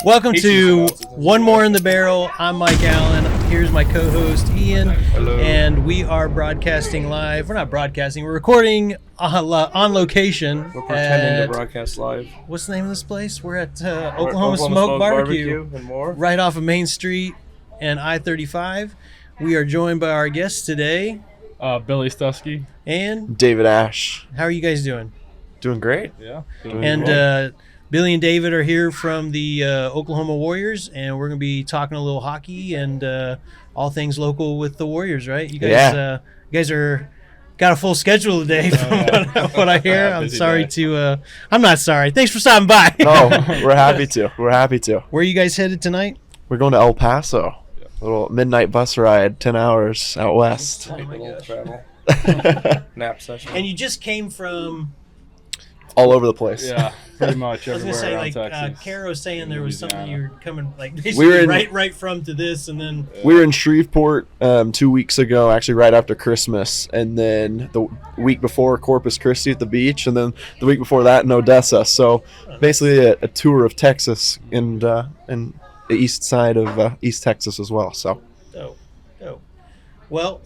Welcome to One More in the Barrel. I'm Mike Allen. Here's my co-host Ian. Hello. And we are broadcasting live. We're not broadcasting. We're recording on location. We're pretending to broadcast live. What's the name of this place? We're at Oklahoma Smoke Barbecue and more. right off of Main Street and I-35. We are joined by our guests today. Billy Stusky. And David Ash. how are you guys doing? Doing great. Yeah. And Billy and David are here from the Oklahoma Warriors, and we're going to be talking a little hockey and all things local with the Warriors, right? You guys are got a full schedule today from what I hear. I'm sorry to I'm not sorry. Thanks for stopping by. No, we're happy to. We're happy to. Where are you guys headed tonight? We're going to El Paso. A little midnight bus ride, 10 hours out west. Oh my Little gosh. travel. Nap session. And you just came from, All over the place. Yeah, pretty much I was everywhere going to say, around like, Texas. Kara was saying there was something you Louisiana. were coming, like, We basically were in- right from to this, and then, We were in Shreveport 2 weeks ago, actually right after Christmas, and then the week before Corpus Christi at the beach, and then the week before that in Odessa. So basically a tour of Texas and the east side of East Texas as well. So dope. Well,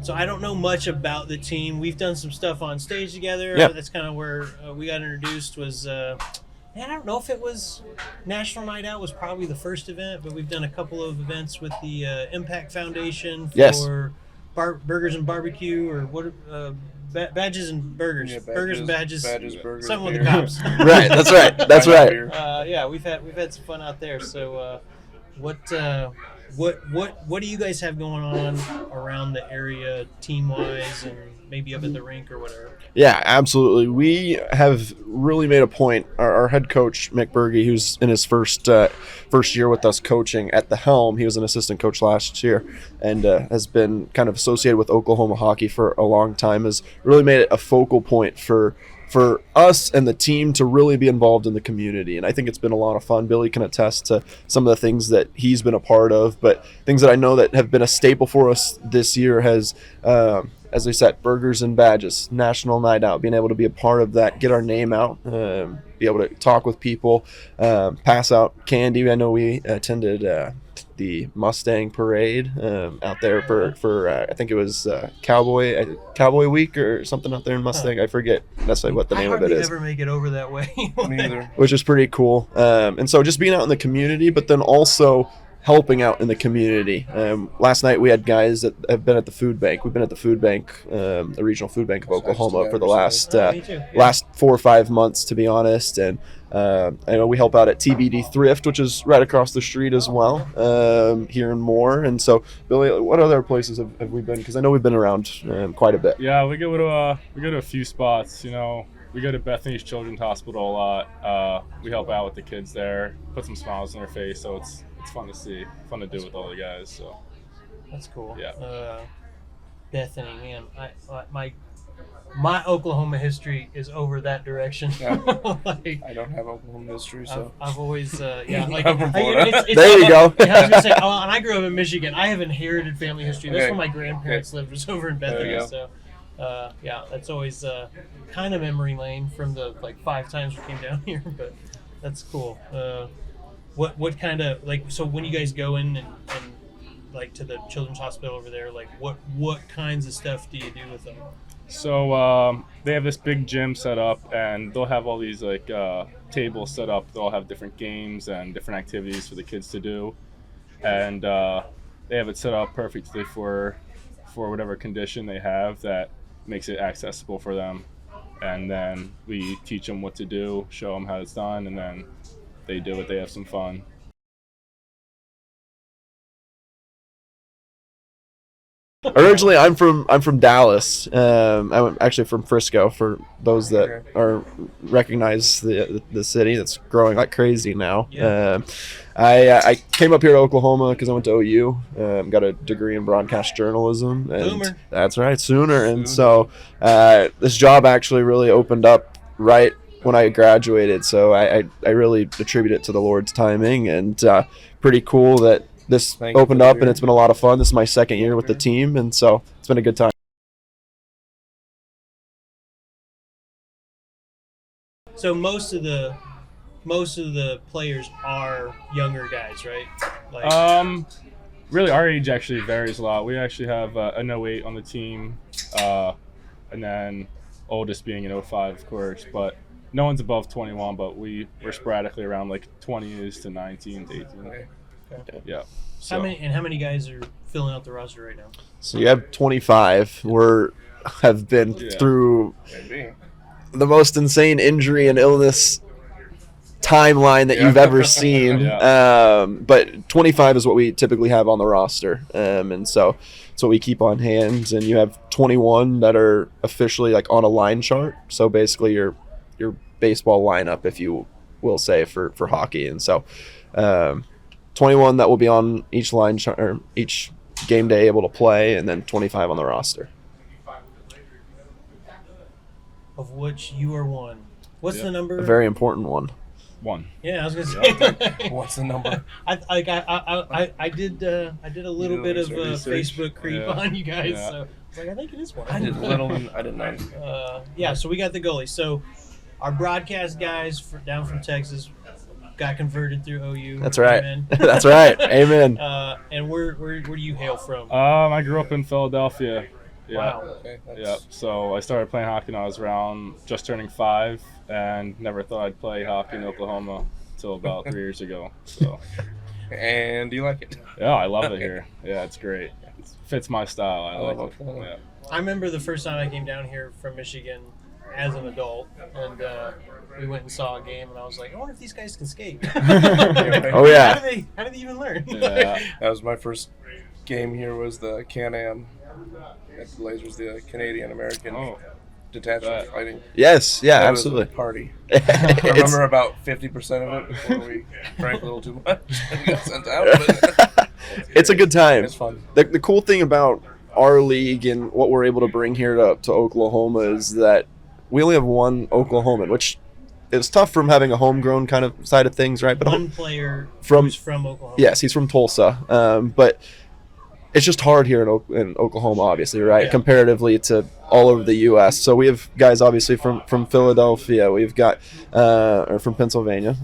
so I don't know much about the team. We've done some stuff on stage together. Yeah. That's kind of where we got introduced. Was man, I don't know if it was National Night Out was probably the first event, but we've done a couple of events with the Impact Foundation for Yes. Burgers and Barbecue, or what? Badges and Burgers. Yeah, Burgers and Badges. Badges, burgers, Something with the beer. cops. right, that's right. That's right. Beer. Yeah, we've had some fun out there. So, what do you guys have going on around the area, team wise, and maybe up at the rink or whatever? Yeah, absolutely. We have really made a point. Our head coach, Mick Berge, who's in his first year with us coaching at the helm, he was an assistant coach last year and has been kind of associated with Oklahoma hockey for a long time, has really made it a focal point for us and the team to really be involved in the community. And I think it's been a lot of fun. Billy can attest to some of the things that he's been a part of, but things that I know that have been a staple for us this year has, as I said, Burgers and Badges, National Night Out, being able to be a part of that, get our name out, be able to talk with people, pass out candy. I know we attended the Mustang Parade out there for I think it was Cowboy Week or something out there in Mustang. I forget necessarily what the name of it I is, hardly ever make it over that way. Me either. which is pretty cool. And so just being out in the community, but then also helping out in the community. Last night we had guys that have been at the food bank. We've been at the food bank, the regional food bank of Oklahoma for the last Me too. Yeah. last 4 or 5 months, to be honest. And I know we help out at TBD Thrift, which is right across the street as well, here and more. And so, Billy, what other places have we been? Because I know we've been around quite a bit. Yeah, we go to a few spots. You know, we go to Bethany's Children's Hospital a lot. We help out with the kids there, put some smiles on their face. So it's fun to see, fun to do with all the guys. So That's cool. Yeah. Bethany, man, my Oklahoma history is over that direction. Yeah. Like, I don't have Oklahoma history, so. I've always, yeah, like, I'm from Florida. There you go. Yeah, I was gonna say, oh, and I grew up in Michigan. I have inherited family history. That's Okay. where my grandparents lived, was over in There Bethany. you go. So, yeah, that's always kind of memory lane from the 5 times we came down here. But that's cool. What kind of so when you guys go in and like to the children's hospital over there, like what kinds of stuff do you do with them? So they have this big gym set up, and they'll have all these tables set up. They'll have different games and different activities for the kids to do, and they have it set up perfectly for whatever condition they have that makes it accessible for them. And then we teach them what to do, show them how it's done, and then they do it. They have some fun. Originally, I'm from Dallas. I'm actually from Frisco. For those that recognize the city, that's growing like crazy now. Yeah. I came up here to Oklahoma because I went to OU. Got a degree in broadcast journalism. And Boomer. That's right, Sooner. And so this job actually really opened up right when I graduated. So I really attribute it to the Lord's timing, and pretty cool that this Thank you opened for up, and your- it's been a lot of fun. This is my second year with the team, and so it's been a good time. So most of the most of the players are younger guys, right? Like, Really, our age actually varies a lot. We actually have an 08 on the team, and then oldest being an 05, of course. But no one's above 21. But we're sporadically around like 20s to 19 to 18. Okay. Yeah. So, how many guys are filling out the roster right now? So you have 25. Have been through Maybe. the most insane injury and illness timeline that you've ever seen. But 25 is what we typically have on the roster, and so it's what we keep on hand. And you have 21 that are officially like on a line chart. So basically your baseball lineup, if you will say, for hockey. And so 21 that will be on each line chart or each game day able to play, and then 25 on the roster. Of which you are one. What's the number? A very important one. one. Yeah, I was gonna say. What's the number? I did a little bit of research. Facebook creep Yeah. on you guys, Yeah. so I was like, I think it is one. I did little. I didn't know. Yeah, so we got the goalie. So our broadcast guys down from Texas got converted through OU. That's right. Amen. That's right. Amen. And where do you hail from? I grew up in Philadelphia. Yeah. Wow. Okay. Yeah. So I started playing hockey when I was around just turning 5, and never thought I'd play hockey in Oklahoma until about 3 years ago. So And do you like it? yeah, I love it here. Yeah, it's great. It fits my style. I like it. Oklahoma. Yeah. I remember the first time I came down here from Michigan as an adult, and we went and saw a game, and I was like, I wonder if these guys can skate. Oh yeah. How did they even learn? Yeah. That was my first game here. Was the Can-Am at the Lasers, the Canadian American Oh. detachment fighting. Yes. Yeah. That was Absolutely. a party. I It's- remember about 50% of it before we drank a little too much and got sent out. But it's a good time. it's fun. The cool thing about our league and what we're able to bring here to Oklahoma is that we only have one Oklahoman, which is tough from having a homegrown kind of side of things, right? But One player From- who's from Oklahoma. yes, he's from Tulsa, but it's just hard here in Oklahoma, obviously, right? Yeah. Comparatively to all over the U.S. So we have guys obviously from Philadelphia. We've got or from Pennsylvania.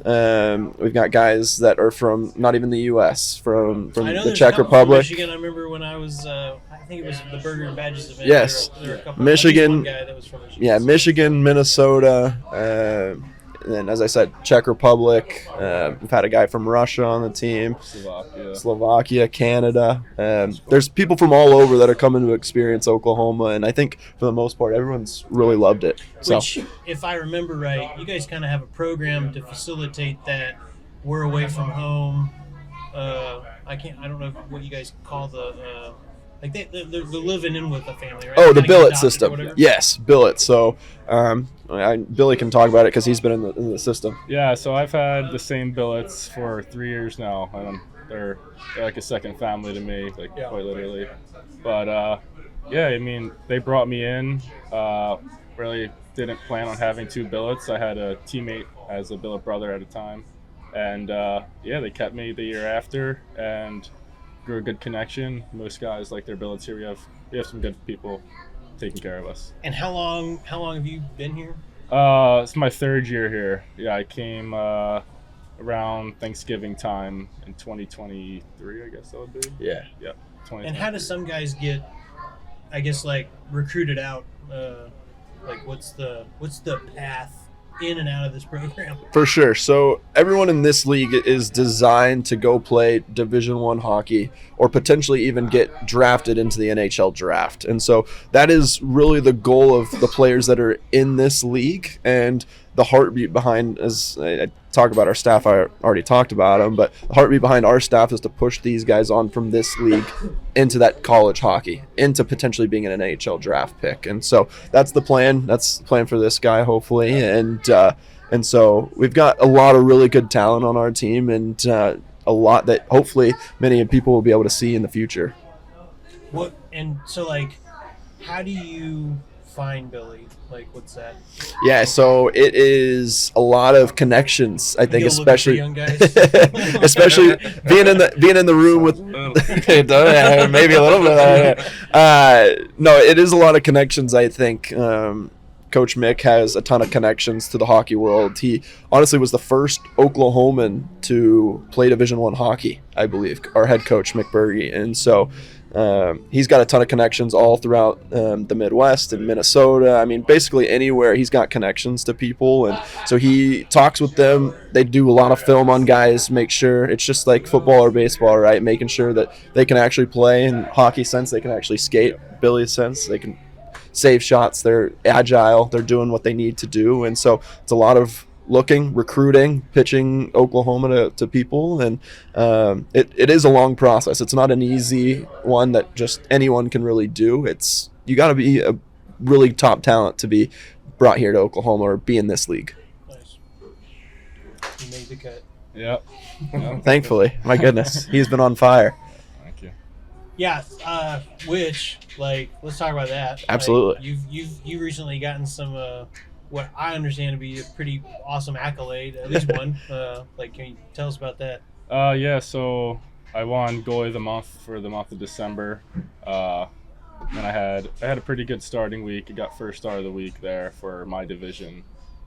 We've got guys that are from not even the U.S. from I know the there's Czech a couple Republic. From Michigan, I remember when I was, I think it was the Burger and Badges event. Yes. There were a couple, Michigan- at least one guy that was from Michigan. Yeah, Michigan, Minnesota, and then as I said, Czech Republic. We've had a guy from Russia on the team, Slovakia, Canada. There's people from all over that are coming to experience Oklahoma, and I think for the most part, everyone's really loved it. So Which, if I remember right, you guys kind of have a program to facilitate that. We're away from home. I don't know what you guys call the. Like they're living in with a family, right? oh, the Kinda get billet adopted or system. whatever. Yes, billet. So Billy can talk about it because he's been in the system. Yeah, so I've had the same billets for 3 years now, and they're like a second family to me, like Yeah. quite literally. But yeah, I mean, they brought me in. Really didn't plan on having 2 billets. I had a teammate as a billet brother at a time, and yeah, they kept me the year after and grew a good connection. Most guys like their billets here. We have some good people taking care of us. And how long have you been here? It's my 3rd year here. Yeah, I came around Thanksgiving time in 2023, I guess that would be. Yeah. Yeah. And how do some guys get, I guess, like recruited out? Like, what's the path in and out of this program? For sure. So everyone in this league is designed to go play Division I hockey or potentially even get drafted into the NHL draft. And so that is really the goal of the players that are in this league, and the heartbeat behind, as I talk about our staff, I already talked about them, but the heartbeat behind our staff is to push these guys on from this league into that college hockey, into potentially being an NHL draft pick. And so that's the plan. That's the plan for this guy, hopefully. And so we've got a lot of really good talent on our team, and a lot that hopefully many people will be able to see in the future. What and so like, how do you find Billy? Like, what's that? Yeah, so it is a lot of connections. I think, You go looking for especially young guys? especially being in the room with maybe a little bit. No, it is a lot of connections. I think Coach Mick has a ton of connections to the hockey world. He honestly was the first Oklahoman to play Division I hockey, I believe, our head coach, Mick Berge. And so he's got a ton of connections all throughout the Midwest and Minnesota. I mean, basically anywhere he's got connections to people. And so he talks with them. They do a lot of film on guys, make sure it's just like football or baseball, right? Making sure that they can actually play in hockey sense, they can actually skate, Billy's sense, they can save shots, they're agile, they're doing what they need to do. And so it's a lot of looking, recruiting, pitching Oklahoma to people, and it is a long process. It's not an easy one that just anyone can really do. You got to be a really top talent to be brought here to Oklahoma or be in this league. Nice. You made the cut. Yep. Thankfully, my goodness, he's been on fire. Thank you. Yeah, which, like, let's talk about that. Absolutely. Like, you've recently gotten some what I understand to be a pretty awesome accolade, at least one. Like, can you tell us about that? Yeah, so I won goalie of the month for the month of December. And I had a pretty good starting week. I got first star of the week there for my division,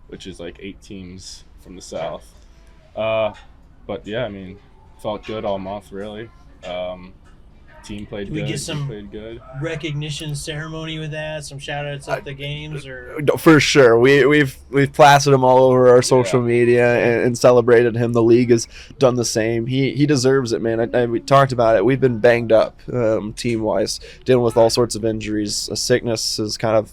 which is like 8 teams from the South. But yeah, I mean, felt good all month really. Team played Did we good. get some played good. recognition ceremony with that? Some shout outs at the games, or For sure, we've plastered him all over our social media and celebrated him. The league has done the same. He deserves it, man. We talked about it. We've been banged up team wise, dealing with all sorts of injuries. Sickness is kind of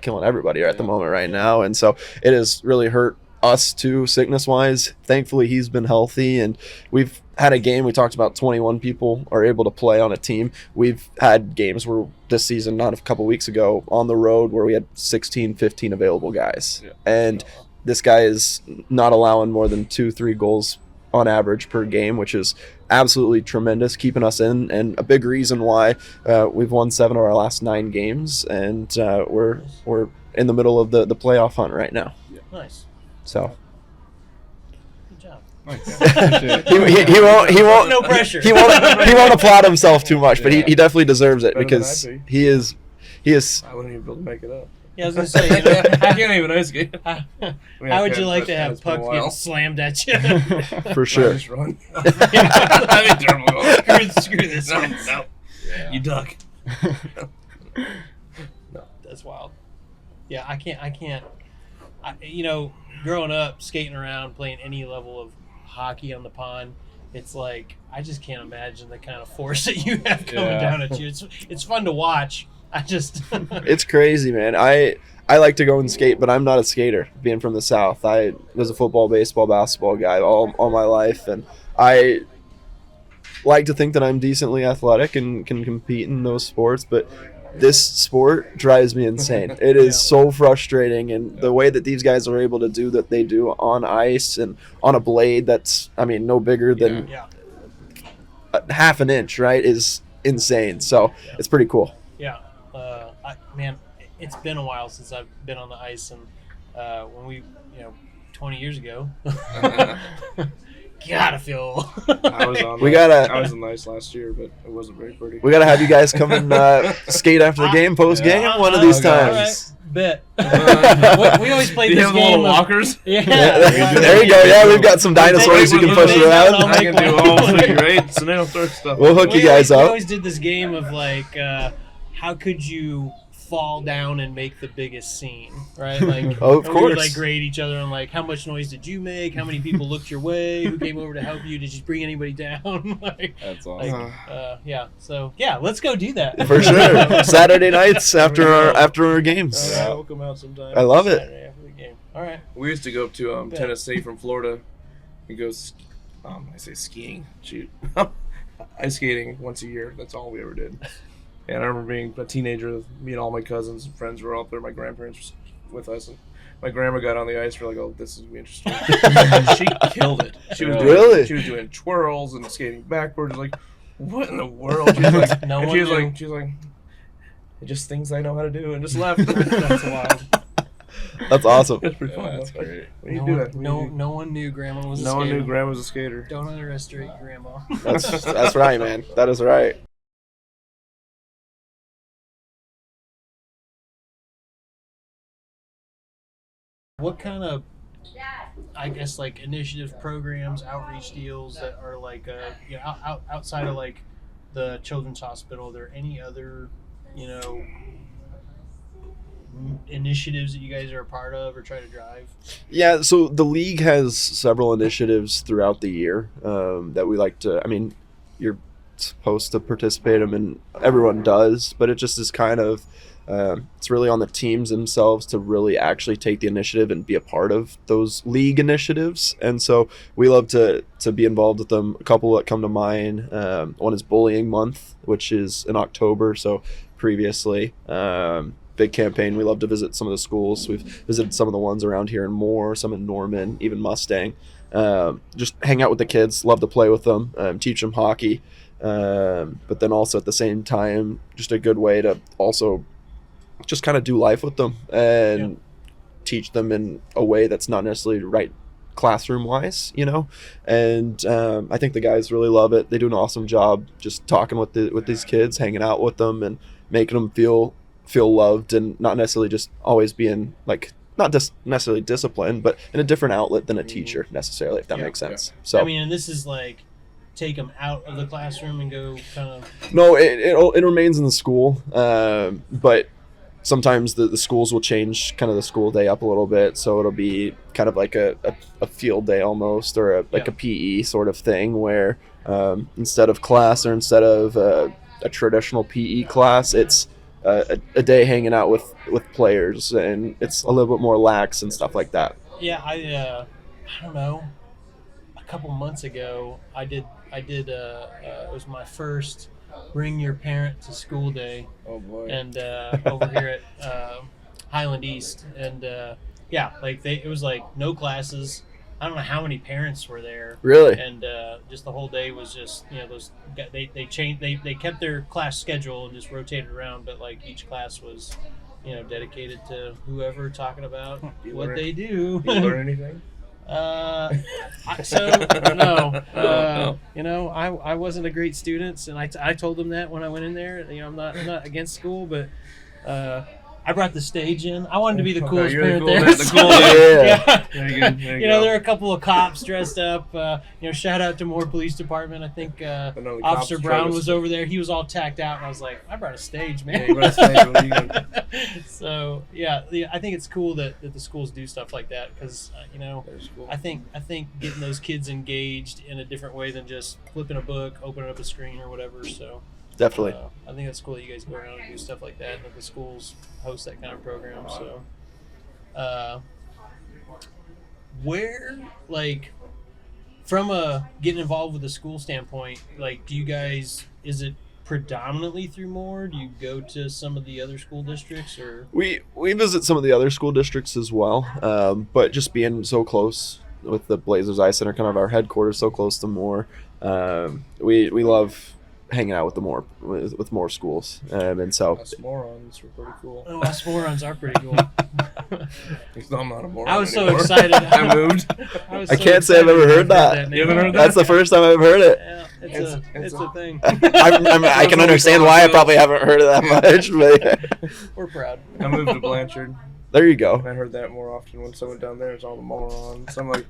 killing everybody at the moment right now, and so it has really hurt us too, sickness wise. Thankfully, he's been healthy, and we've had a game. We talked about 21 people are able to play on a team. We've had games where this season, not a couple weeks ago, on the road where we had 16, 15 available guys. Yeah. And this guy is not allowing more than 2-3 goals on average per game, which is absolutely tremendous, keeping us in, and a big reason why we've won 7 of our last 9 games, and we're in the middle of the playoff hunt right now. Yeah. Nice. So Good job. Nice. he won't No pressure. he won't applaud himself too much, but he definitely deserves it Better because than I'd he is I wouldn't even be able to make it up. Yeah, I was gonna say, you know, I can't even ice skate. how would you like to have puck getting slammed at you? for sure. Just run. I mean, terrible. Screw this. No. Yeah. You duck. That's wild. Yeah, I can't. You know, growing up, skating around, playing any level of hockey on the pond, it's like I just can't imagine the kind of force that you have coming down at you. It's fun to watch. I just It's crazy, man. I like to go and skate, but I'm not a skater. Being from the South, I was a football, baseball, basketball guy all my life, and I like to think that I'm decently athletic and can compete in those sports, but this sport drives me insane. It is so frustrating, and the way that these guys are able to do that they do on ice and on a blade that's, no bigger than half an inch, right, is insane. So it's pretty cool. Yeah. Man, it's been a while since I've been on the ice, and when we, 20 years ago, gotta feel. I was on. We I gotta. was on the ice last year, but it wasn't very pretty. We gotta have you guys come and skate after the game, post game, one of these times. Bet. We always played Do you this have the game. little walkers? Yeah. There you go. Yeah, we've got some dinosaurs you can push around. I can do all figure eights and throw stuff. We'll hook you guys We up. always did this game of like, how could you fall down and make the biggest scene, right? Like, Oh, of and we would course. like grade each other on like how much noise did you make, how many people looked your way, who came over to help you, did you bring anybody down? Like, That's awesome. yeah. So yeah, let's go do that For sure. Saturday nights after our games. Yeah, we'll come out sometime. I love it. Saturday after the game. All right. We used to go up to Tennessee from Florida and go, I say skiing, shoot, ice skating once a year. That's all we ever did. And I remember being a teenager, me and all my cousins and friends were out there. My grandparents were with us, and my grandma got on the ice. We're like, "Oh, this is gonna be interesting." And she killed it. She was Really? She was doing twirls and skating backwards. Like, what in the world? She was like, No and one she was knew. like, just things I know how to do, and just left. That's wild. That's awesome. It's pretty fun. That's Like, great. when you No do one, that, no one knew Grandma was a no one skater. knew Grandma was a skater. Don't underestimate Grandma. That's right, man. That is right. What kind of, I guess, like initiative programs, outreach deals that are like, outside of like the Children's Hospital, are there any other, initiatives that you guys are a part of or try to drive? Yeah, so the league has several initiatives throughout the year that we like to. I mean, you're supposed to participate in them, and everyone does, but it just is kind of. It's really on the teams themselves to really actually take the initiative and be a part of those league initiatives. And so we love to be involved with them. A couple that come to mind. One is Bullying Month, which is in October. So previously, big campaign. We love to visit some of the schools. We've visited some of the ones around here in Moore, some in Norman, even Mustang. Just hang out with the kids, love to play with them, teach them hockey. But then also at the same time, just a good way to also just kind of do life with them and teach them in a way that's not necessarily right classroom wise, and I think the guys really love it. They do an awesome job just talking with these kids, hanging out with them and making them feel loved, and not necessarily just always being like not just necessarily disciplined, but in a different outlet than a teacher necessarily, if that makes sense. So I mean, and this is like take them out of the classroom and go kind of. No, it remains in the school, but sometimes the schools will change kind of the school day up a little bit, so it'll be kind of like a field day almost, or a PE sort of thing where instead of class or instead of a traditional PE class, it's a day hanging out with players, and it's a little bit more lax and stuff like that. Yeah, I don't know. A couple months ago, I did. It was my first Bring Your Parent to School Day. Oh boy! And over here at Highland East, and it was like no classes. I don't know how many parents were there. Really? And just the whole day was just those they changed they kept their class schedule and just rotated around, but like each class was dedicated to whoever talking about what they do. Did you learn anything? No. I wasn't a great student, and I told them that when I went in there. I'm not against school, but I brought the stage in. I wanted to be the coolest parent there. Yeah. There you go. There are a couple of cops dressed up. Shout out to Moore Police Department. I think Officer Brown was over there. He was all tacked out, and I was like, I brought a stage, man. Yeah, you brought a stage. What are you gonna... So I think it's cool that the schools do stuff like that, because cool. I think getting those kids engaged in a different way than just flipping a book, opening up a screen or whatever. So. Definitely. I think that's cool that you guys go around and do stuff like that, and that the schools host that kind of program. So, where, like, from a getting involved with the school standpoint, like, do you guys, is it predominantly through Moore? Do you go to some of the other school districts, or? We visit some of the other school districts as well, but just being so close with the Blazers Ice Center, kind of our headquarters, so close to Moore, we love hanging out with more schools, and so Us morons were pretty cool. Oh, us morons are pretty cool. I'm not a moron. I was so anymore. excited. I moved. I can't say I've ever heard that. You haven't heard that? That's the first time I've heard it. Yeah, It's it's a thing. I can understand why I probably haven't heard it that much, but We're proud. I moved to Blanchard. there you go. I heard that more often when someone down there is all the morons. I'm like,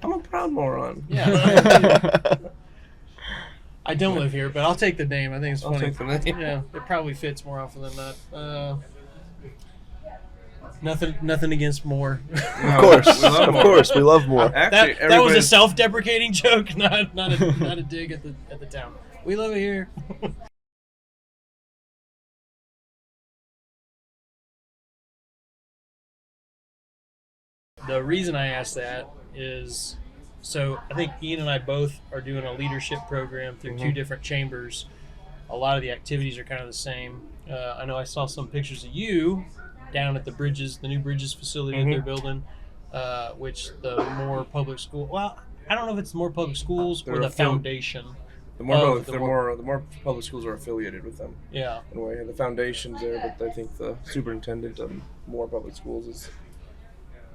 I'm a proud moron. Yeah. I don't live here, but I'll take the name. I think it's funny. I'll take the name. Yeah, it probably fits more often than not. Nothing against Moore. No, Of course, we love of Moore. course, we love more. Actually, That was a everybody- self-deprecating joke, not a dig at the town. We love it here. The reason I asked that is, so I think Ian and I both are doing a leadership program through two different chambers. A lot of the activities are kind of the same. I know I saw some pictures of you down at the new Bridges facility that they're building, which the Moore Public School. Well, I don't know if it's the Moore Public Schools or the foundation. The more, of the more public schools are affiliated with them. Yeah. In a way, the foundation's there, but I think the superintendent of more public schools is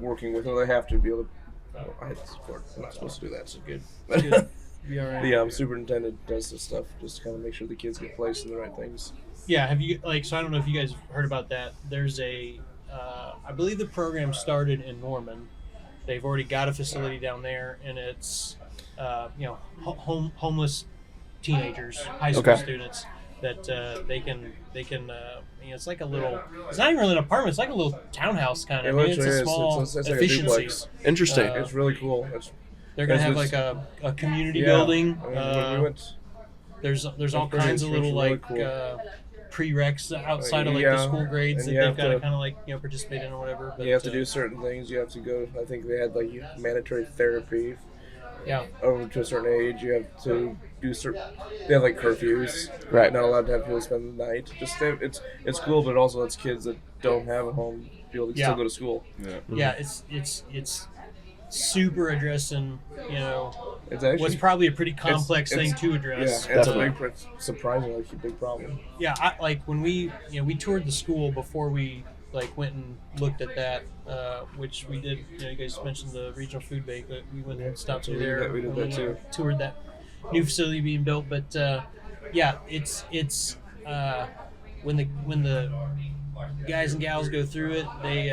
working with them. They have to be able to. Oh, I had to support. I'm not supposed to do that, so good. Good. Be all right. The superintendent does this stuff just to kind of make sure the kids get placed in the right things. Yeah, have you so I don't know if you guys have heard about that. There's a I believe the program started in Norman. They've already got a facility down there, and it's homeless teenagers, high school students that they can it's like a little. It's not even really an apartment. It's like a little townhouse kind of. It's a small it's like efficiency. a duplex. Interesting. It's really cool. They're gonna have like a community building. I mean, when we went, there's all kinds of little really like cool. Prereqs outside of like the school grades that and you they've have got to to kind of like participate in or whatever. But, you have to do certain things. You have to go. I think they had like mandatory therapy. Yeah. Over to a certain age, you have to do certain. They have like curfews. Right. Not allowed to have people spend the night. It's cool, but it also lets kids that don't have a home be able to still go to school. Yeah. It's super addressing. It's actually what's probably a pretty complex thing to address. Yeah, it's a surprisingly big problem. Yeah, when we toured the school before we went and looked at that, which we did. You guys mentioned the regional food bank, but we went and stopped through there. We did that too. Toured that new facility being built, but it's when the guys and gals go through it, they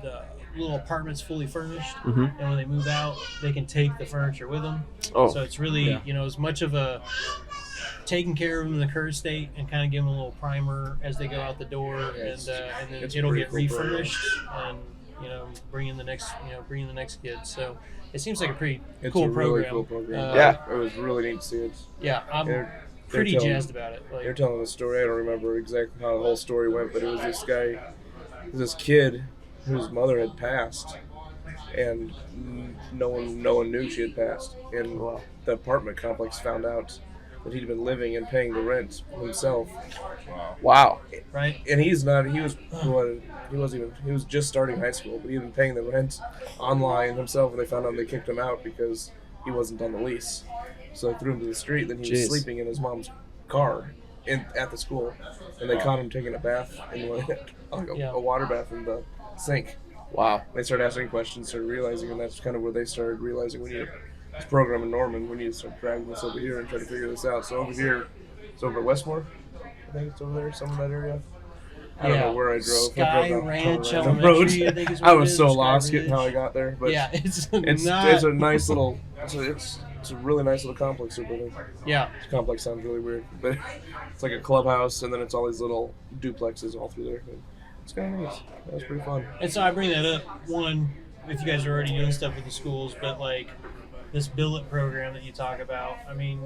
the little apartment's fully furnished, and when they move out, they can take the furniture with them. Oh. So it's really as much of a taking care of them in the current state and kind of give them a little primer as they go out the door, and then it'll get refurnished and bring in the next kid. So it seems like a pretty cool program. Really cool program. It was really neat to see it. Yeah, I'm pretty jazzed about it. They're telling the story. I don't remember exactly how the whole story went, but it was this kid whose mother had passed, and no one knew she had passed. And the apartment complex found out that he'd been living and paying the rent himself. Wow. Right. And he was just starting high school, but he'd been paying the rent online himself, and they found out they kicked him out because he wasn't on the lease. So they threw him to the street. Then he was sleeping in his mom's car at the school, and they caught him taking a bath in a water bath in the sink. Wow. They started asking questions, started realizing, and that's kind of where they started realizing we need this program in Norman. We need to start dragging this over here and try to figure this out. So over here, it's over at Westmore. I think it's over there, some of that area. I don't know where I drove. Sky Ranch the Elementary, I think is what I it was is, so Sky lost Ridge. getting how I got there. But it's a nice little. It's a really nice little complex over there. Yeah. This complex sounds really weird, but it's like a clubhouse, and then it's all these little duplexes all through there. It's kind of nice. That was pretty fun. And so I bring that up, one, if you guys are already doing stuff with the schools, but this billet program that you talk about, I mean,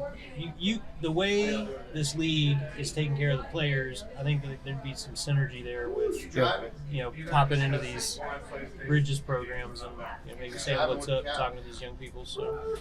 the way this league is taking care of the players, I think that there'd be some synergy there with, popping into these Bridges programs and maybe saying what's up, talking to these young people. So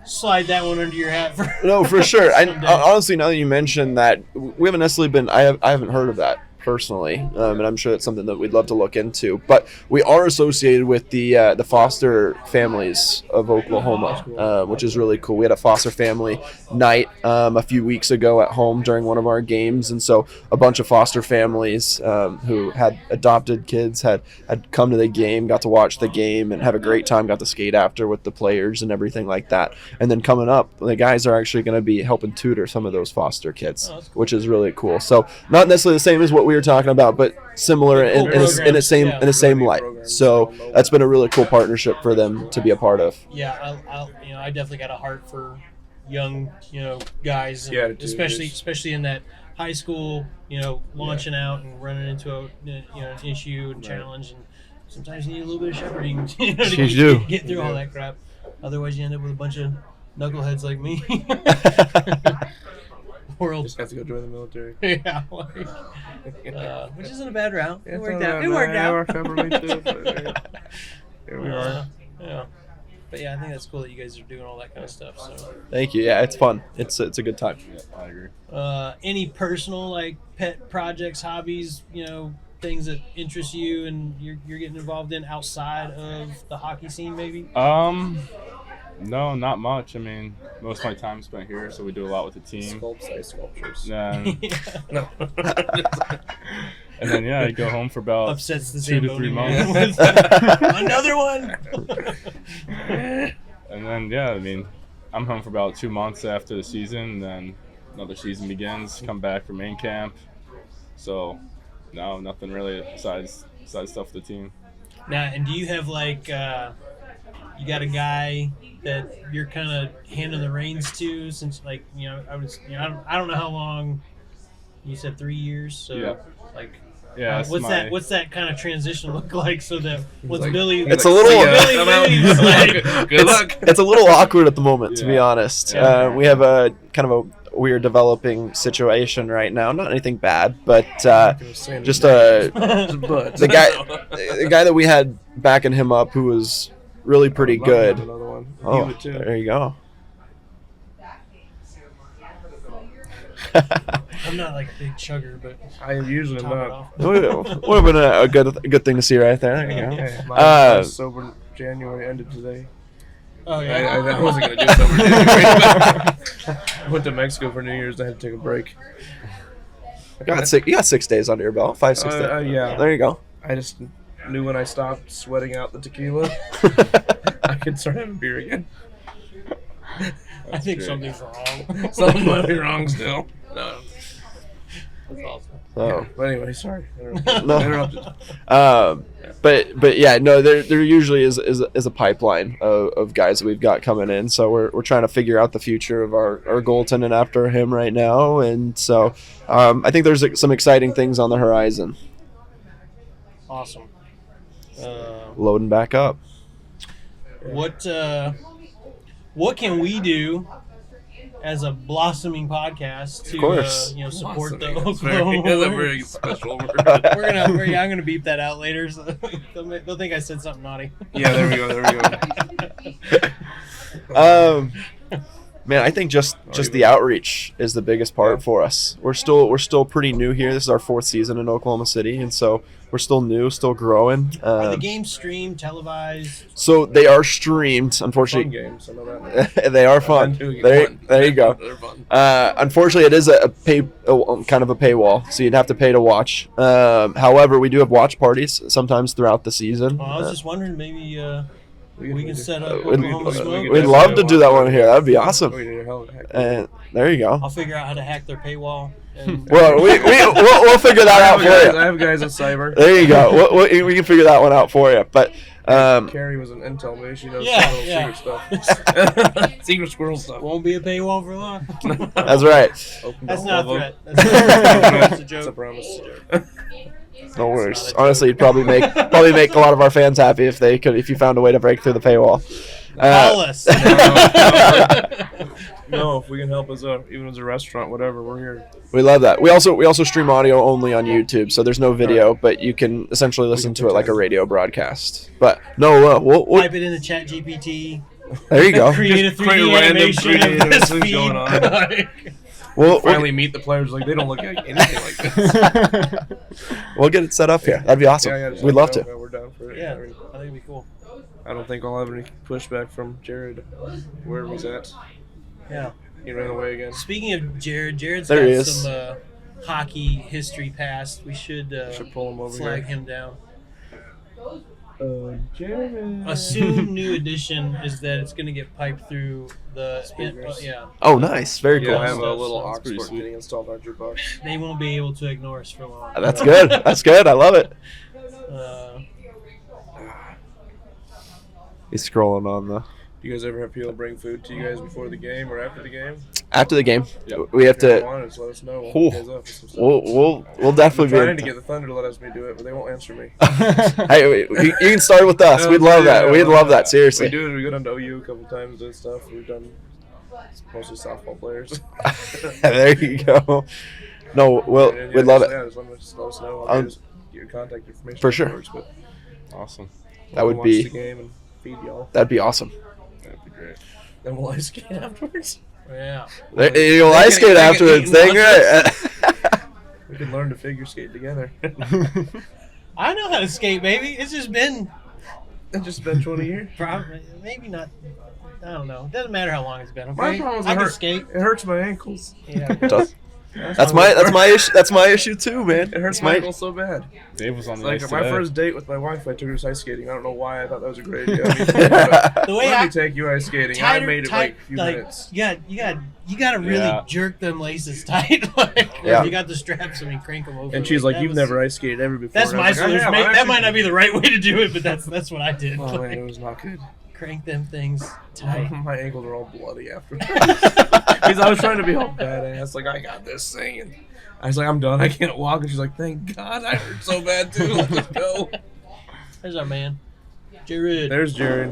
slide that one under your hat. For sure. Someday. Honestly, now that you mentioned that, we haven't necessarily been. I haven't heard of that personally, and I'm sure it's something that we'd love to look into. But we are associated with the foster families of Oklahoma, which is really cool. We had a foster family night a few weeks ago at home during one of our games, and so a bunch of foster families who had adopted kids had come to the game, got to watch the game, and have a great time. Got to skate after with the players and everything like that. And then coming up, the guys are actually going to be helping tutor some of those foster kids, which is really cool. So not necessarily the same as what we were talking about, but similar in the same light. So that's been a really cool partnership for them to be a part of. Yeah, I definitely got a heart for young, guys, and especially in that high school, launching out and running into an issue and challenge, and sometimes you need a little bit of shepherding, to get through all that crap. Otherwise, you end up with a bunch of knuckleheads like me. World. Just have to go join the military. Yeah, which isn't a bad route. It worked out. It worked out for me too. But here we are. Yeah. But yeah, I think that's cool that you guys are doing all that kind of stuff. So. Thank you. Yeah, it's fun. It's a good time. Yeah, I agree. Any personal pet projects, hobbies, things that interest you and you're getting involved in outside of the hockey scene, maybe? No, not much. I mean, most of my time spent here, so we do a lot with the team. Sculptures. Then, No. and then I go home for about Upsets the 2 to 3 Zamboni months. Another one. And then I'm home for about 2 months after the season. Then another season begins. Come back for main camp. So No, nothing really besides stuff with the team. Now, and do you have like you got a guy that you're kind of handing the reins to since like I don't know how long you said 3 years, so Yeah. like. Yeah, What's that kind of transition look like so that once like- Billy It's a little- Billy leaves, like, Good luck. It's a little awkward at the moment, to be Yeah. honest. Yeah. We have a kind of a weird developing situation right now. Not anything bad, but just but the guy that we had backing him up, who was really pretty I'd love to have good. Another one. You Oh, would too. there you go. I'm not like a big chugger, but I usually am top it not. off. Would have been a good thing to see right there. There you go. Yeah, my sober January ended today. Oh yeah. I wasn't gonna do sober January. I went to Mexico for New Year's. I had to take a break. You got 6 days under your belt. 5, 6 days. Yeah. There you go. I just knew when I stopped sweating out the tequila, I could start having beer again. I think great. something's wrong. Something might be wrong still. No. That's awesome. Oh. But anyway, sorry. No. Interrupted. But yeah, no, there usually is a pipeline of guys that we've got coming in. So we're trying to figure out the future of our goaltending after him right now, and so I think there's some exciting things on the horizon. Awesome. Loading back up. What can we do as a blossoming podcast to Of course. support the Blossoming. Oklahoma That's a Warriors? very special word. I'm gonna beep that out later, so they'll think I said something naughty. Yeah, there we go. Man, I think just the outreach is the biggest part for us. We're still pretty new here. This is our 4th season in Oklahoma City, and so we're still new, still growing. Are the games streamed, televised? So they are streamed. Fun Unfortunately, games. I know that. they are fun. I'm doing it There fun. you go. They're fun. Unfortunately, it is a kind of a paywall, so you'd have to pay to watch. However, we do have watch parties sometimes throughout the season. Well, I was just wondering, maybe we can set up We'd, Oklahoma Smoke. we'd love to do that one here. That'd be awesome. We need a hell of a heck. And there you go. I'll figure out how to hack their paywall. And Well, we'll figure that out for I you. have guys at Cyber. There you go. We can figure that one out for you. But Carrie was an intel maybe she knows Yeah, some yeah. little secret stuff. Secret squirrel stuff. won't be a paywall for long. that's right. Open That's to not a all of threat. them. That's a It's a joke. promise. No worries. Honestly, you'd probably make a lot of our fans happy if you found a way to break through the paywall. Call us. No, if we can help even as a restaurant, whatever, we're here. We love that. We also stream audio only on YouTube, so there's no video, but you can essentially listen to it like a radio broadcast. But no, we'll Type it into Chat GPT. there you go. Create a 3D Create random animation 3D of this things feed. going on. We'll Finally meet the players. Like they don't look like anything like this. we'll get it set up here. That'd be awesome. just We'd love let me to. know. We're down for it. Yeah, I mean, I think it'd be cool. I don't think I'll have any pushback from Jared, wherever he's at. Yeah. He ran away again. Speaking of Jared's There he got is. some hockey history past. We should Should pull him over flag here. him down. Jared. A soon new addition is that it's going to get piped through the Speakers. yeah. Oh, nice. Very cool. Yeah, I have a Stuff, little so it's pretty Oxford sweet. getting installed on our jukebox. They won't be able to ignore us for long. That's good. That's good. I love it. Uh, He's scrolling on the Do you guys ever have people bring food to you guys before the game or after the game? after the game. Yep. We have If you to. want, just let us know. We'll Ooh. hook you guys up with some stuff. We'll I'm definitely be. trying in to get the Thunder to let us do it, but they won't answer me. Hey, you can start with us. We'd love that. We'd love that. We Seriously. do it. We go down to OU a couple times and stuff. We've done mostly softball players. There you go. No, And, we'd love it. Yeah, just let us know. I'll just get your contact information For sure. afterwards, but Awesome. That would we'll be- watch the game and feed y'all. That'd be awesome. That'd be great. Then we'll ice skate afterwards. yeah. You'll ice skate afterwards. Dang right. We can learn to figure skate together. I know how to skate, baby. It's just been It's just been 20 years. probably maybe not. I don't know. It doesn't matter how long it's been. Okay, My problem is I it can hurt- skate. It hurts my ankles. Yeah. Does- That's my issue. That's my issue too, man. It hurts It's my ankle so bad. Dave was on the Like ice my today. first date with my wife, I took her ice skating. I don't know why I thought that was a great idea. The way Let I me take you ice skating. I made it like a few like minutes. you gotta really Yeah. jerk them laces tight. Like Yeah. if you got the straps, I mean, crank them over. And she's like, that "You've was- never ice skated ever before." That's And I my was like, "I solution. have. Mate, I that might actually not be the right way to do it, but that's what I did. Oh Like, man, it was not good. crank them things tight. My ankles are all bloody after. Because I was trying to be all badass, like I got this thing, and I was like, I'm done, I can't walk, and she's like, thank God, I hurt so bad too. Let's go. There's our man, Jared. There's Jared.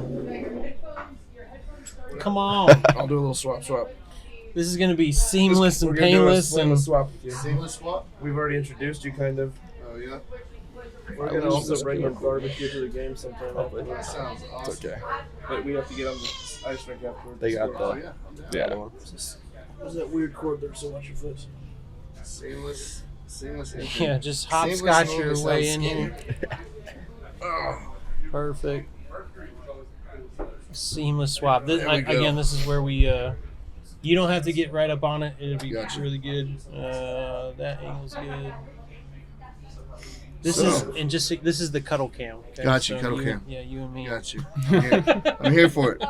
Come on. I'll do a little swap. This is gonna be seamless We're and gonna do a painless seamless and swap with you. Seamless swap? We've already introduced you, kind of. Oh, yeah? We're gonna also bring a barbecue to the game sometime. That sounds awesome. It's okay. But we have to get on the ice rink afterwards. They got Oh, the yeah. Yeah. What's that weird cord there so much your foot? Seamless entry. yeah, just Seamless hopscotch and your almost way sounds in here. Oh, Perfect. Seamless swap. This, There we go. again, this is where we. You don't have to get right up on it. It'll be Gotcha. really good. That angle's good. This So- is and just this is the cuddle cam. Okay? Gotcha, cuddle you, cam. Yeah, you and me. Got you. I'm here for it.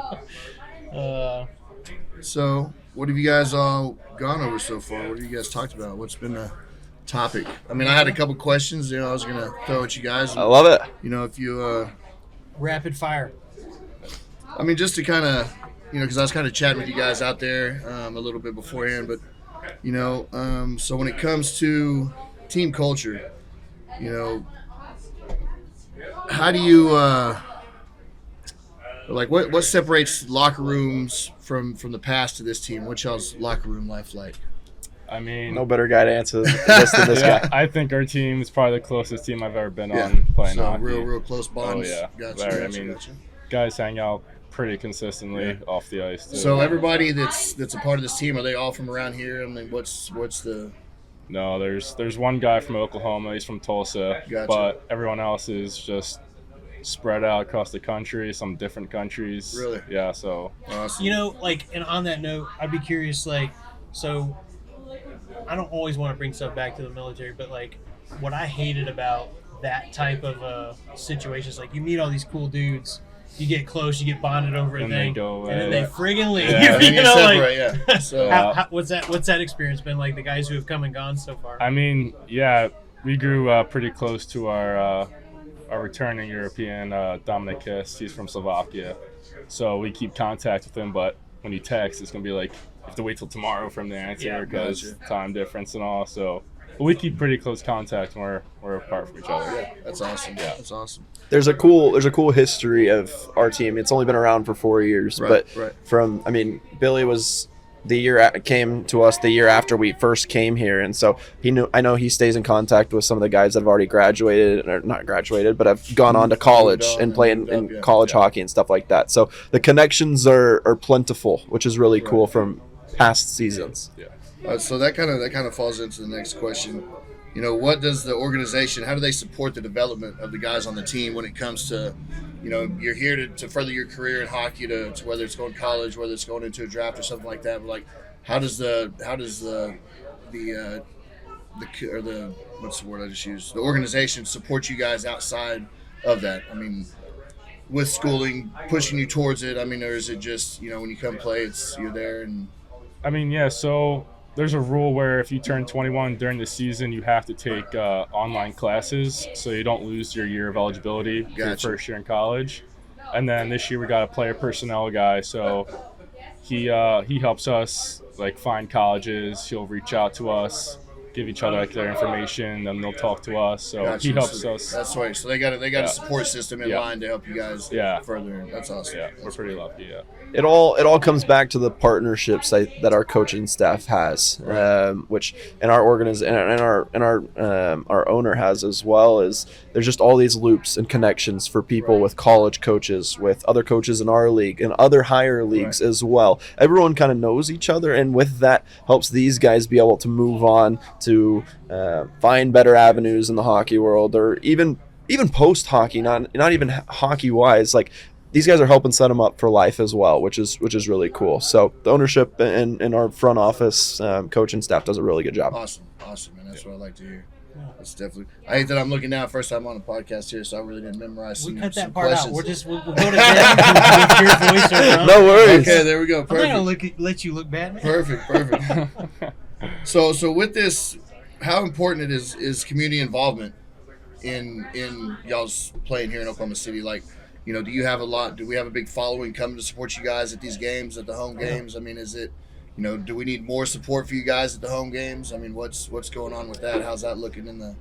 So, what have you guys all gone over so far? What have you guys talked about? What's been the topic? I mean, I had a couple questions. I was gonna throw at you guys. I love it. If you, Rapid fire. I mean, just to kind of, because I was kind of chatting with you guys out there a little bit beforehand, but so when it comes to team culture, how do you what separates locker rooms from the past to this team? What's y'all's locker room life like? I mean, No better guy to answer this than this yeah, guy. I think our team is probably the closest team I've ever been Yeah. on playing So hockey. real close bonds. Oh, yeah. Gotcha. Very. I Gotcha, mean, gotcha. Guys hang out pretty consistently off the ice too. So everybody that's a part of this team, are they all from around here? I mean, what's the No, there's one guy from Oklahoma. He's from Tulsa, Gotcha. but everyone else is just spread out across the country, some different countries. Really? Yeah. So awesome? And on that note, I'd be curious, so I don't always want to bring stuff back to the military, but what I hated about that type of situation is you meet all these cool dudes, you get close, you get bonded over a And they thing, go and then away. they friggin' leave. Yeah. And then you separate, yeah. So What's that experience been like? The guys who have come and gone so far. I mean, yeah, we grew pretty close to our returning European, Dominic Kiss. He's from Slovakia, so we keep contact with him. But when you text, it's gonna be you have to wait till tomorrow for him to answer Yeah, because gotcha. time difference and all. So, but we keep pretty close contact when we're apart from each other. that's awesome. Yeah, that's awesome. There's a cool history of our team. It's only been around for 4 years, Right, but right. Billy was came to us the year after we first came here, and so I know he stays in contact with some of the guys that have already graduated, or not graduated, but have gone on to college Moved on and and play moved in up, yeah. college hockey and stuff like that. So the connections are plentiful, which is really cool from past seasons. So that kind of falls into the next question. What does the organization? How do they support the development of the guys on the team when it comes to, you're here to further your career in hockey, to whether it's going to college, whether it's going into a draft or something like that. But how does the what's the word I just used? The organization support you guys outside of that? I mean, with schooling, pushing you towards it. I mean, or is it just when you come play, you're there and I mean, yeah. So there's a rule where if you turn 21 during the season, you have to take online classes, so you don't lose your year of eligibility for your Gotcha. first year in college. And then this year we got a player personnel guy, so he helps us find colleges. He'll reach out to us, give each other their information, and they'll talk to us. So Gotcha. he helps So us. That's right. So they got a Yeah. support system in Yeah. line to help you guys Yeah. further. That's awesome. Yeah, we're pretty lucky. Yeah. It all comes back to the partnerships that our coaching staff has, which in our our owner has as well. Is there's just all these loops and connections for people with college coaches, with other coaches in our league and other higher leagues as well. Everyone kind of knows each other, and with that helps these guys be able to move on to find better avenues in the hockey world, or even post hockey, not even hockey wise, these guys are helping set them up for life as well, which is really cool. So the ownership and our front office coaching staff does a really good job. Awesome, man. That's what I like to hear. That's definitely. I hate that I'm looking now. First time on a podcast here, so I really didn't memorize. We some, cut some that part questions. out. We'll go to bed with your voice around. No worries. Okay, there we go. I'm not gonna Perfect. let you look bad, man. Perfect. So with this, how important it is community involvement in y'all's playing here in Oklahoma City? Like, do you have do we have a big following coming to support you guys at these games, at the home games? I mean, is it, do we need more support for you guys at the home games? I mean, what's going on with that? How's that looking in the?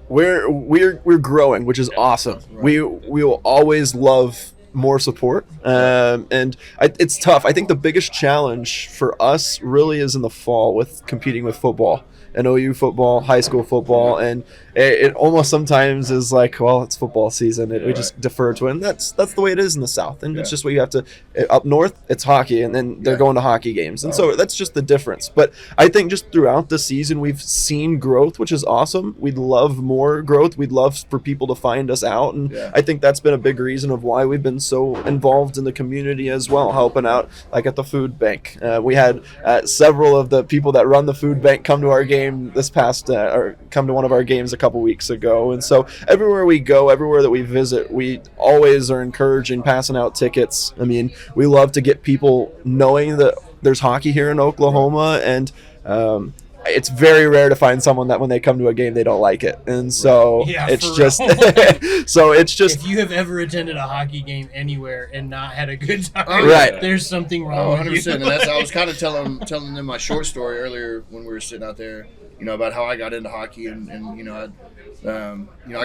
We're growing, which is awesome. Right. We will always love more support, and it's tough. I think the biggest challenge for us really is in the fall with competing with football and OU football, high school football, and it almost sometimes is like, well, it's football season. We just defer to it, and that's the way it is in the South, and it's just what you have to. Up north, it's hockey, and then they're going to hockey games, and so that's just the difference. But I think just throughout the season, we've seen growth, which is awesome. We'd love more growth. We'd love for people to find us out, and I think that's been a big reason of why we've been so involved in the community as well, helping out like at the food bank. We had several of the people that run the food bank come to our game this past or come to one of our games a couple weeks ago, and so everywhere we go, everywhere that we visit, we always are encouraging, passing out tickets. I mean, we love to get people knowing that there's hockey here in Oklahoma, and it's very rare to find someone that when they come to a game they don't like it, and so it's just so it's just if you have ever attended a hockey game anywhere and not had a good time, Right. there's something wrong with 100%. you. And that's, I was kind of telling them my short story earlier when we were sitting out there, about how I got into hockey, and I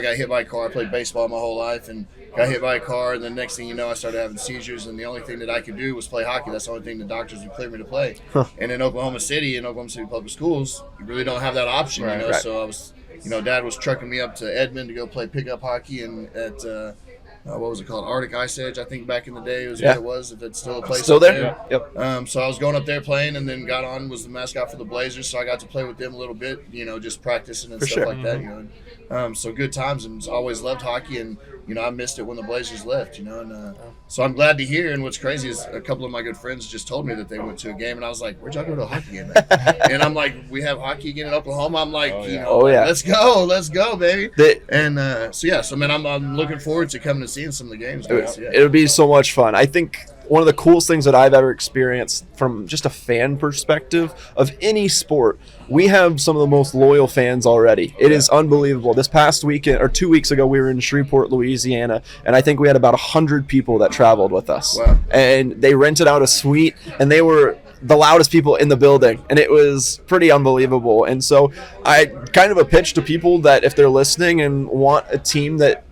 got hit by a car. I played baseball my whole life and got hit by a car, and the next thing you know, I started having seizures, and the only thing that I could do was play hockey. That's the only thing the doctors would clear me to play. And in Oklahoma City Public Schools, you really don't have that option, Right. So I was, Dad was trucking me up to Edmond to go play pickup hockey, and at what was it called? Arctic Ice Edge, I think back in the day was what it was, if it's still a place still up there. Yep. So I was going up there playing, and then was the mascot for the Blazers, so I got to play with them a little bit, just practicing and For stuff sure. like that, so good times, and always loved hockey, and I missed it when the Blazers left, and so I'm glad to hear. And what's crazy is a couple of my good friends just told me that they went to a game, and I was like, where'd y'all go to a hockey game at? And I'm like, we have hockey again in Oklahoma. I'm like, let's go, baby. So man, I'm looking forward to coming and seeing some of the games. It would be so much fun. I think one of the coolest things that I've ever experienced from just a fan perspective of any sport, we have some of the most loyal fans already. It is unbelievable. This past weekend, or 2 weeks ago, we were in Shreveport, Louisiana, and I think we had about 100 people that traveled with us. Wow. And they rented out a suite, and they were the loudest people in the building, and it was pretty unbelievable. And so I kind of a pitch to people that if they're listening and want a team that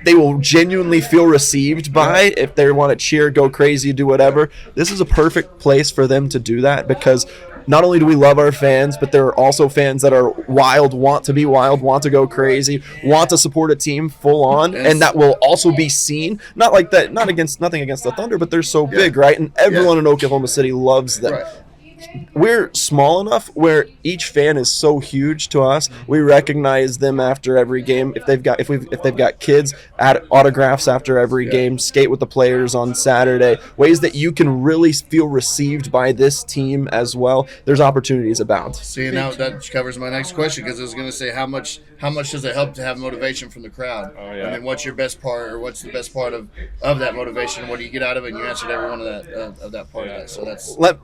they will genuinely feel received by, if they want to cheer, go crazy, do whatever, this is a perfect place for them to do that, because not only do we love our fans, but there are also fans that are wild, want to be wild, want to go crazy, want to support a team full on, and that will also be seen. Not like that, nothing against the Thunder, but they're so big, right? And everyone in Oklahoma City loves them. Right. We're small enough where each fan is so huge to us. We recognize them after every game. If they've got kids, add autographs after every game. Skate with the players on Saturday. Ways that you can really feel received by this team as well. There's opportunities abound. See, now that covers my next question, because I was going to say how much does it help to have motivation from the crowd? Oh, yeah. And then what's your best part, or what's the best part of that motivation? What do you get out of it? And you answered every one of that part of that. So that's Let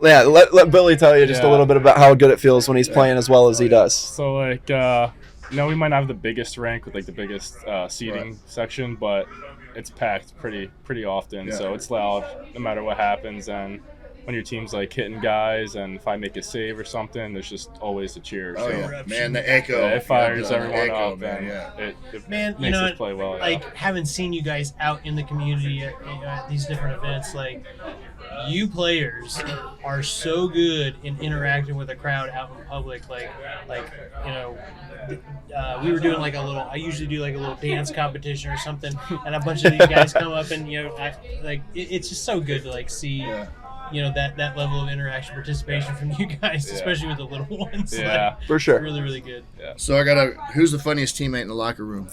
Billy tell you just a little bit about how good it feels when he's playing as well as he does. So we might not have the biggest rank with like the biggest seating section, but it's packed pretty often. Yeah. So it's loud no matter what happens. And when your team's like hitting guys, and if I make a save or something, there's just always a cheer. Oh so yeah, man, the echo. it fires Yeah, everyone echo, up, man, and yeah. it Man, makes us play well. like having seen you guys out in the community at these different events, like you players are so good in interacting with a crowd out in public. We were doing I usually do like a little dance competition or something, and a bunch of these guys come up, and it's just so good to see. Yeah. That level of interaction, participation from you guys, especially with the little ones. Yeah, For sure. Really, really good. So who's the funniest teammate in the locker room?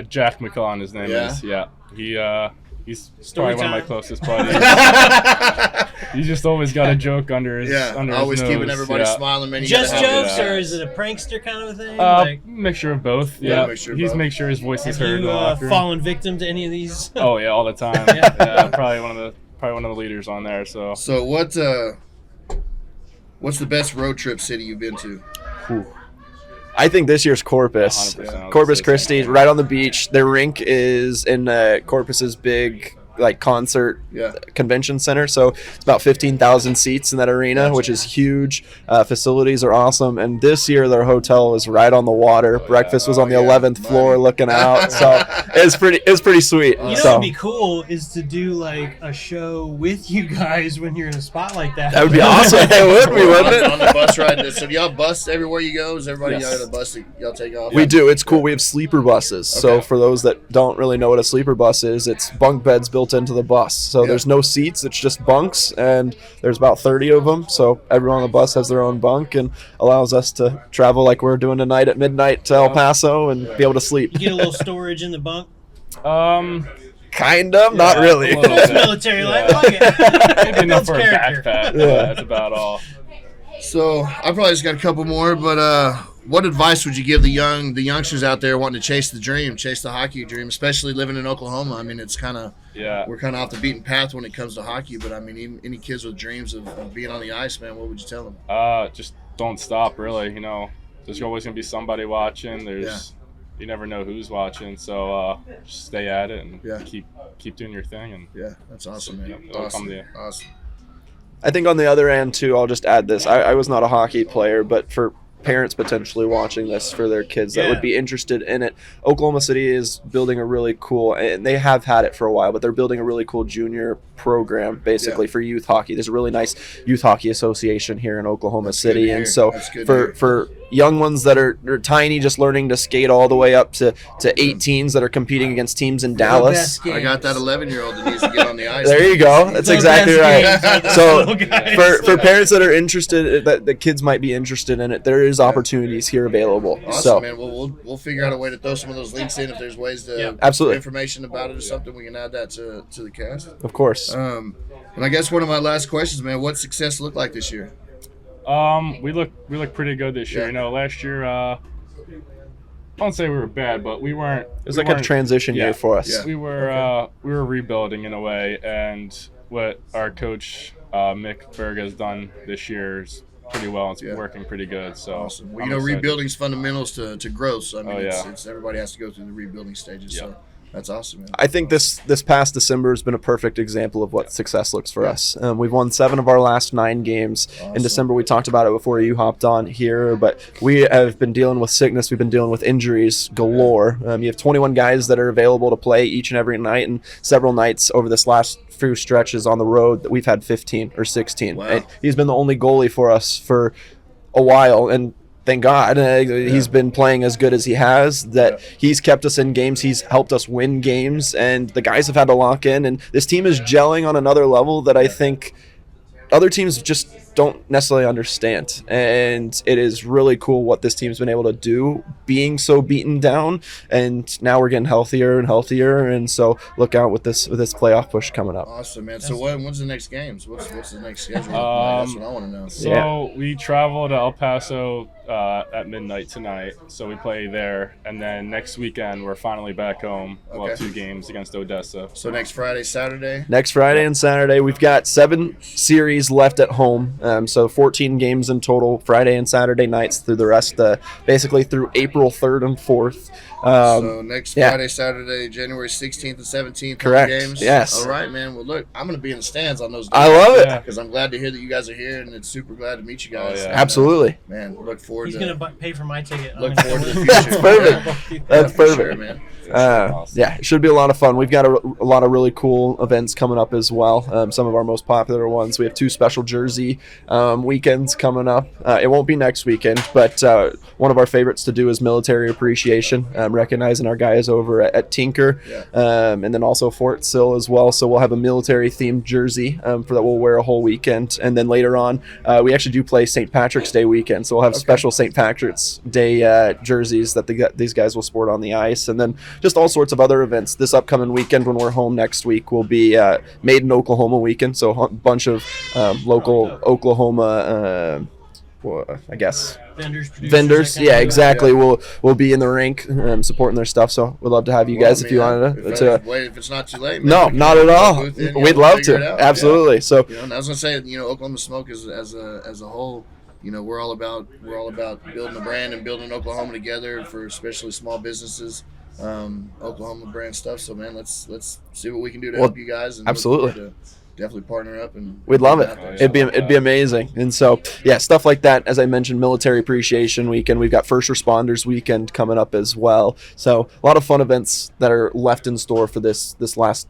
Jack McCon, his name Yeah? is. Yeah, He's Story probably one of my time. closest buddies. He's just always got a joke under his under always his nose. keeping everybody yeah. smiling, man. You Just gotta have jokes, it. or is it a prankster kind of a thing? Mixture of both. Yeah, Yeah, mixture of he's both. make sure his voice is have heard in you the locker room. fallen victim to any of these? Oh yeah, all the time. Yeah. yeah, probably one of the leaders on there. So So what's the best road trip city you've been to? I think this year's Corpus. 100%. Corpus Christi, right on the beach. Their rink is in Corpus's big concert Yeah. convention center, so it's about 15,000 seats in that arena, which is huge. Facilities are awesome, and this year their hotel is right on the water. Breakfast was on the 11th floor, looking out, so it's pretty sweet. You know So what'd be cool is to do like a show with you guys when you're in a spot like that. that would be awesome. It would be, wouldn't on it? the bus ride. So do y'all bus everywhere you go? Is everybody Yes. y'all got a bus that y'all take off? We do. It's cool. We have sleeper buses. So Okay. for those that don't really know what a sleeper bus is, it's bunk beds built into the bus. So Yeah. there's no seats. It's just bunks, and there's about 30 of them. So everyone on the bus has their own bunk and allows us to travel like we're doing tonight at midnight to El Paso and be able to sleep. You get a little storage in the bunk. Kind of, not Yeah, really. a little It's bit. military life. I like it. Maybe enough Builds for a character. backpack. Yeah. Yeah, that's about all. So I probably just got a couple more, but what advice would you give the youngsters out there wanting to chase the dream, chase the hockey dream, especially living in Oklahoma? I mean, it's Yeah. we're kind of off the beaten path when it comes to hockey, but I mean, even any kids with dreams of being on the ice, man, what would you tell them? Just don't stop. Really, there's always gonna be somebody watching. You never know who's watching, so just stay at it and Yeah. keep doing your thing. And Yeah, that's awesome, man. Yeah, it'll come Awesome, to you. awesome. I think on the other end too, I'll just add this. I was not a hockey player, but for parents potentially watching this for their kids that Yeah. would be interested in it, Oklahoma City is building a really cool, and they have had it for a while, but they're building a really cool junior program basically for youth hockey. There's a really nice youth hockey association here in Oklahoma That's good City, to and hear. so That's good to for hear. for young ones that are tiny, just learning to skate, all the way up to 18s that are competing against teams in Dallas. best I got that 11-year-old that needs to get on the ice. There you go. That's The exactly best right. games are the So little guys. for parents that are interested, that the kids might be interested in it, there is opportunities here available. Awesome, So man. Well, we'll figure out a way to throw some of those links in if there's ways to Yeah. Absolutely. information about it or something. We can add that to the cast. of course, And I guess one of my last questions, man, what success look like this year? We look pretty good this year. Yeah. Last year, I don't say we were bad, but we weren't. it was like a transition year for us. Yeah. We were rebuilding in a way, and what our coach Mick Berg has done this year is pretty well. It's Yeah. working pretty good. So Awesome. Well, I'm you know, excited. rebuilding's fundamentals to growth. So I mean, Oh, yeah. it's everybody has to go through the rebuilding stages. So that's awesome, man. I think this past December has been a perfect example of what success looks for us. We've won 7 of our last 9 games in December. We talked about it before you hopped on here, but we have been dealing with sickness. We've been dealing with injuries galore. You have 21 guys that are available to play each and every night, and several nights over this last few stretches on the road that we've had 15 or 16. Wow. And he's been the only goalie for us for a while, and thank God he's been playing as good as he has, that he's kept us in games, he's helped us win games, and the guys have had to lock in, and this team is gelling on another level that I think other teams just don't necessarily understand. And it is really cool what this team's been able to do, being so beaten down, and now we're getting healthier and healthier, and so look out with this playoff push coming up. Awesome, man. So when's the next games? What's the next schedule? That's what I want to know. So we travel to El Paso at midnight tonight. So we play there, and then next weekend we're finally back home. We'll have Okay. 2 games against Odessa. So next Friday, Saturday. Next Friday and Saturday, we've got 7 series left at home. So 14 games in total, Friday and Saturday nights through the rest, basically through April 3rd and 4th. So next yeah. Friday, Saturday, January 16th and 17th. Correct. Games. Yes. All right, man. Well, look, I'm going to be in the stands on those. I love it. Yeah. because I'm glad to hear that you guys are here, and it's super glad to meet you guys. Oh, yeah. And, Absolutely. man. Look forward He's to. gonna pay for my ticket. Look I'm forward to gonna the go. future. Perfect. That's for perfect. sure, man. Yeah, it should be a lot of fun. We've got a lot of really cool events coming up as well. Some of our most popular ones. We have 2 special jersey weekends coming up. It won't be next weekend, but one of our favorites to do is military appreciation, recognizing our guys over at Tinker, and then also Fort Sill as well. So we'll have a military themed jersey for that we'll wear a whole weekend. And then later on, we actually do play St. Patrick's Day weekend. So we'll have special St. Patrick's Day jerseys that these guys will sport on the ice. And then just all sorts of other events. This upcoming weekend when we're home next week will be Made in Oklahoma weekend. So a bunch of local Oklahoma, I guess, vendors. Yeah, exactly. We'll be in the rink supporting their stuff. So we'd love to have you guys if you wanted to. If it's not too late. No, not at all. We'd love to. Absolutely. So and I was gonna say, Oklahoma Smoke as a whole. We're all about building a brand and building Oklahoma together for especially small businesses. Oklahoma brand stuff. So man, let's see what we can do to help you guys. And absolutely. Definitely partner up, and we'd love it. It'd be amazing. And so stuff like that. As I mentioned, military appreciation weekend. We've got first responders weekend coming up as well. So a lot of fun events that are left in store for this last,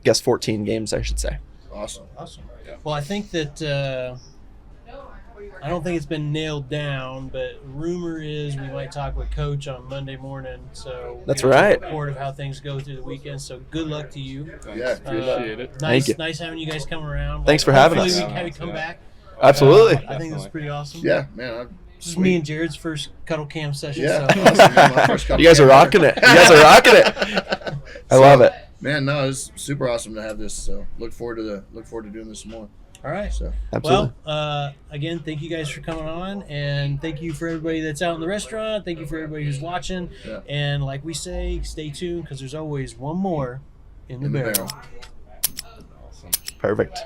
14 games, I should say. Awesome. Well, I think that I don't think it's been nailed down, but rumor is we might talk with Coach on Monday morning. So that's right. Report of how things go through the weekend. So good luck to you. Yeah, appreciate it. Nice, Thank you. Nice having you guys come around. Thanks for having us. We can have you come back. Absolutely. I think that's pretty awesome. Yeah, man. This is me and Jared's first cuddle cam session. Yeah, So. awesome, man. My first You guys are rocking it. I love it. Man, no, it's super awesome to have this. So look forward to doing this more. All right. So absolutely. Well, again, thank you guys for coming on, and thank you for everybody that's out in the restaurant. Thank you for everybody who's watching. Yeah. And like we say, stay tuned because there's always one more in the barrel. Perfect.